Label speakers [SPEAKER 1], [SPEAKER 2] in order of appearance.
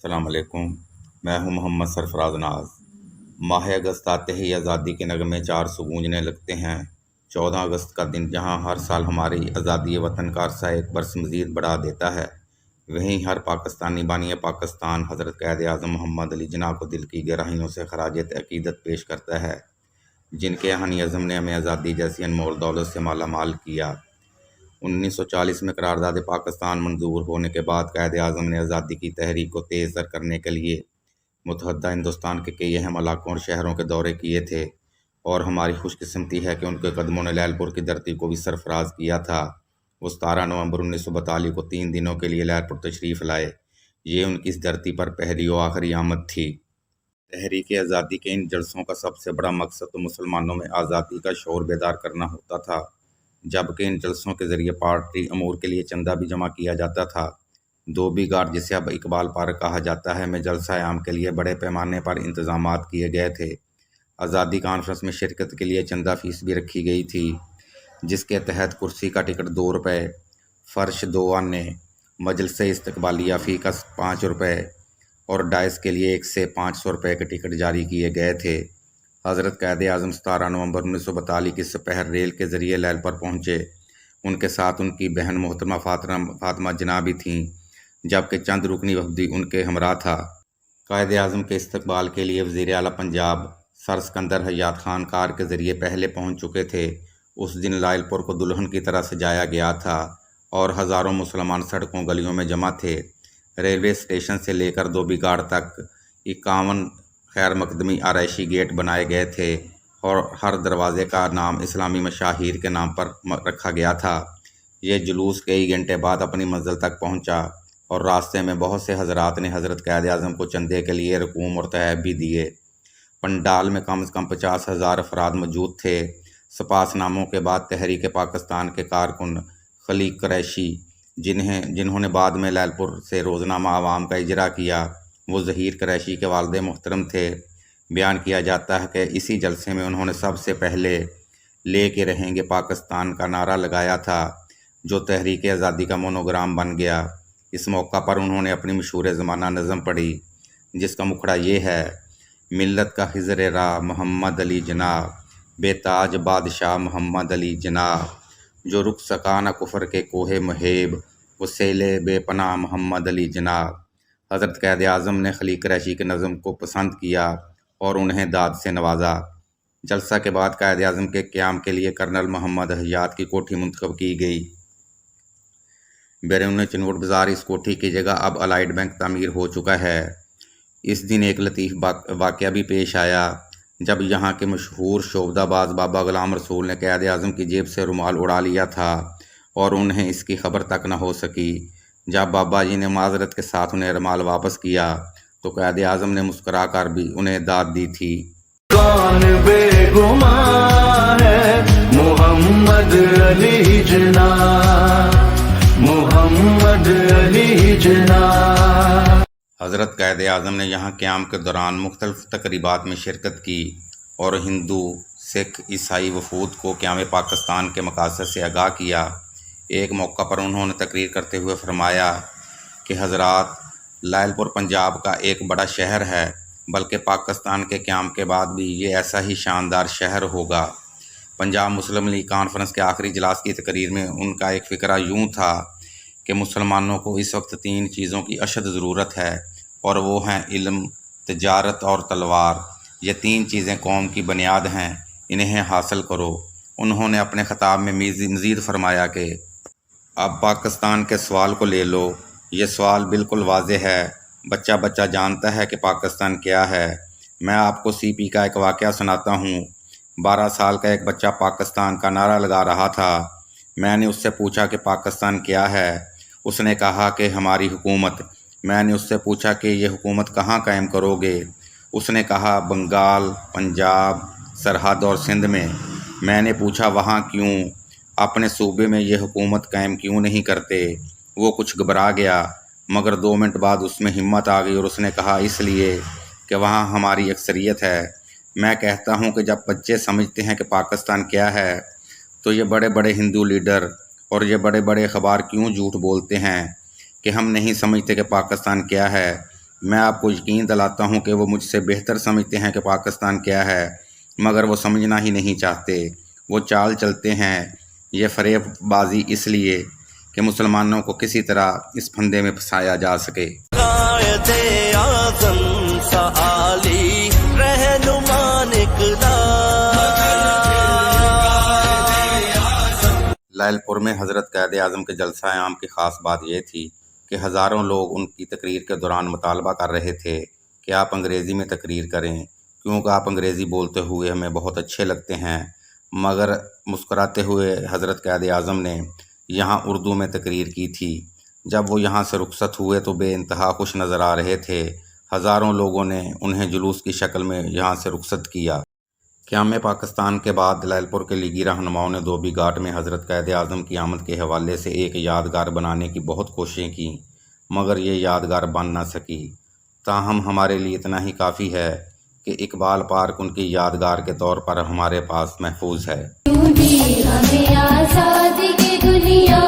[SPEAKER 1] السلام علیکم۔ میں ہوں محمد سرفراز ناز۔ ماہ اگست آتے ہی آزادی کے نغمے چار سو گونجنے لگتے ہیں۔ 14 اگست کا دن جہاں ہر سال ہماری آزادی وطن کا عرصہ ایک برس مزید بڑھا دیتا ہے، وہیں ہر پاکستانی بانی پاکستان حضرت قائد اعظم محمد علی جناح کو دل کی گہرائیوں سے خراج عقیدت پیش کرتا ہے، جن کے ذہنی عزم نے ہمیں آزادی جیسی انمول دولت سے مالا مال کیا۔ 1940 میں قرارداد پاکستان منظور ہونے کے بعد قائد اعظم نے آزادی کی تحریک کو تیز تر کرنے کے لیے متحدہ ہندوستان کے کئی اہم علاقوں اور شہروں کے دورے کیے تھے، اور ہماری خوش قسمتی ہے کہ ان کے قدموں نے لعل پور کی دھرتی کو بھی سرفراز کیا تھا۔ وہ 17 نومبر 1942 کو 3 دنوں کے لیے لعل پور تشریف لائے۔ یہ ان کی اس دھرتی پر پہلی و آخری آمد تھی۔ تحریک آزادی کے ان جلسوں کا سب سے بڑا مقصد تو مسلمانوں میں آزادی کا شعور بیدار کرنا ہوتا تھا، جبکہ ان جلسوں کے ذریعے پارٹی امور کے لیے چندہ بھی جمع کیا جاتا تھا۔ دھوبی گھاٹ، جسے اب اقبال پارک کہا جاتا ہے، میں جلسہ عام کے لیے بڑے پیمانے پر انتظامات کیے گئے تھے۔ آزادی کانفرنس میں شرکت کے لیے چندہ فیس بھی رکھی گئی تھی، جس کے تحت کرسی کا ٹکٹ 2 روپے، فرش 2 آنے، مجلس استقبالیہ فی کس 5 روپے اور ڈائس کے لیے 1 سے 500 روپے کے ٹکٹ جاری کیے گئے تھے۔ حضرت قائد اعظم 17 نومبر 1942 کی سپہر ریل کے ذریعے لعل پور پہنچے۔ ان کے ساتھ ان کی بہن محترمہ فاطمہ جناح بھی تھیں، جبکہ چند رکنی وفد ان کے ہمراہ تھا۔ قائد اعظم کے استقبال کے لیے وزیر اعلیٰ پنجاب سر سکندر حیات خان کار کے ذریعے پہلے پہنچ چکے تھے۔ اس دن لعل پور کو دلہن کی طرح سجایا گیا تھا اور ہزاروں مسلمان سڑکوں گلیوں میں جمع تھے۔ ریلوے اسٹیشن سے لے کر دھوبی گھاٹ تک 51 خیر مقدمی آرائشی گیٹ بنائے گئے تھے، اور ہر دروازے کا نام اسلامی مشاہیر کے نام پر رکھا گیا تھا۔ یہ جلوس کئی گھنٹے بعد اپنی منزل تک پہنچا، اور راستے میں بہت سے حضرات نے حضرت قائد اعظم کو چندے کے لیے رقوم اور تحائف بھی دیے۔ پنڈال میں کم از کم 50,000 افراد موجود تھے۔ سپاس ناموں کے بعد تحریک پاکستان کے کارکن خلیق قریشی، جنہوں نے بعد میں لعل پور سے روزنامہ عوام کا اجرا کیا، وہ ظہیر قریشی کے والد محترم تھے۔ بیان کیا جاتا ہے کہ اسی جلسے میں انہوں نے سب سے پہلے لے کے رہیں گے پاکستان کا نعرہ لگایا تھا، جو تحریک آزادی کا مونوگرام بن گیا۔ اس موقع پر انہوں نے اپنی مشہور زمانہ نظم پڑھی، جس کا مکھڑا یہ ہے: ملت کا خضر راہ محمد علی جناح، بے تاج بادشاہ محمد علی جناح، جو رک سکا نہ کفر کے کوہ مہیب، وہ سیل بے پناہ محمد علی جناح۔ حضرت قائد اعظم نے خلیق قریشی کے نظم کو پسند کیا اور انہیں داد سے نوازا۔ جلسہ کے بعد قائد اعظم کے قیام کے لیے کرنل محمد حیات کی کوٹھی منتخب کی گئی۔ بیرون چنوٹ بازار اس کوٹھی کی جگہ اب الائڈ بینک تعمیر ہو چکا ہے۔ اس دن ایک لطیف واقعہ بھی پیش آیا، جب یہاں کے مشہور شعبدہ باز بابا غلام رسول نے قائد اعظم کی جیب سے رومال اڑا لیا تھا، اور انہیں اس کی خبر تک نہ ہو سکی۔ جب بابا جی نے معذرت کے ساتھ انہیں رومال واپس کیا، تو قائد اعظم نے مسکرا کر بھی انہیں داد دی تھی۔
[SPEAKER 2] کون بے گماں ہے محمد علی جناح، محمد علی جناح۔
[SPEAKER 1] حضرت قائد اعظم نے یہاں قیام کے دوران مختلف تقریبات میں شرکت کی، اور ہندو، سکھ، عیسائی وفود کو قیام پاکستان کے مقاصد سے آگاہ کیا۔ ایک موقع پر انہوں نے تقریر کرتے ہوئے فرمایا کہ حضرات، لعل پور پنجاب کا ایک بڑا شہر ہے، بلکہ پاکستان کے قیام کے بعد بھی یہ ایسا ہی شاندار شہر ہوگا۔ پنجاب مسلم لیگ کانفرنس کے آخری اجلاس کی تقریر میں ان کا ایک فقرہ یوں تھا کہ مسلمانوں کو اس وقت 3 چیزوں کی اشد ضرورت ہے، اور وہ ہیں علم، تجارت اور تلوار۔ یہ 3 چیزیں قوم کی بنیاد ہیں، انہیں حاصل کرو۔ انہوں نے اپنے خطاب میں مزید فرمایا کہ اب پاکستان کے سوال کو لے لو۔ یہ سوال بالکل واضح ہے، بچہ بچہ جانتا ہے کہ پاکستان کیا ہے۔ میں آپ کو سی پی کا ایک واقعہ سناتا ہوں۔ 12 سال کا ایک بچہ پاکستان کا نعرہ لگا رہا تھا۔ میں نے اس سے پوچھا کہ پاکستان کیا ہے؟ اس نے کہا کہ ہماری حکومت۔ میں نے اس سے پوچھا کہ یہ حکومت کہاں قائم کرو گے؟ اس نے کہا بنگال، پنجاب، سرحد اور سندھ میں۔ میں نے پوچھا وہاں کیوں؟ اپنے صوبے میں یہ حکومت قائم کیوں نہیں کرتے؟ وہ کچھ گھبرا گیا، مگر 2 منٹ بعد اس میں ہمت آ گئی اور اس نے کہا اس لیے کہ وہاں ہماری اکثریت ہے۔ میں کہتا ہوں کہ جب بچے سمجھتے ہیں کہ پاکستان کیا ہے، تو یہ بڑے بڑے ہندو لیڈر اور یہ بڑے بڑے اخبار کیوں جھوٹ بولتے ہیں کہ ہم نہیں سمجھتے کہ پاکستان کیا ہے؟ میں آپ کو یقین دلاتا ہوں کہ وہ مجھ سے بہتر سمجھتے ہیں کہ پاکستان کیا ہے، مگر وہ سمجھنا ہی نہیں چاہتے۔ وہ چال چلتے ہیں یہ فریب بازی اس لیے کہ مسلمانوں کو کسی طرح اس پھندے میں پھنسایا جا سکے۔
[SPEAKER 2] قائد اعظم سعالی رہنما نکلا،
[SPEAKER 1] لائل پور میں حضرت قائد اعظم کے جلسہ عام کی خاص بات یہ تھی کہ ہزاروں لوگ ان کی تقریر کے دوران مطالبہ کر رہے تھے کہ آپ انگریزی میں تقریر کریں، کیونکہ آپ انگریزی بولتے ہوئے ہمیں بہت اچھے لگتے ہیں۔ مگر مسکراتے ہوئے حضرت قائد اعظم نے یہاں اردو میں تقریر کی تھی۔ جب وہ یہاں سے رخصت ہوئے تو بے انتہا خوش نظر آ رہے تھے۔ ہزاروں لوگوں نے انہیں جلوس کی شکل میں یہاں سے رخصت کیا۔ قیام پاکستان کے بعد لائل پور کے لیگی رہنماؤں نے دھوبی گھاٹ میں حضرت قائد اعظم کی آمد کے حوالے سے ایک یادگار بنانے کی بہت کوششیں کیں، مگر یہ یادگار بن نہ سکی۔ تاہم ہمارے لیے اتنا ہی کافی ہے کہ اقبال پارک ان کی یادگار کے طور پر ہمارے پاس محفوظ ہے۔
[SPEAKER 3] ہمیں آزادی کی دنیا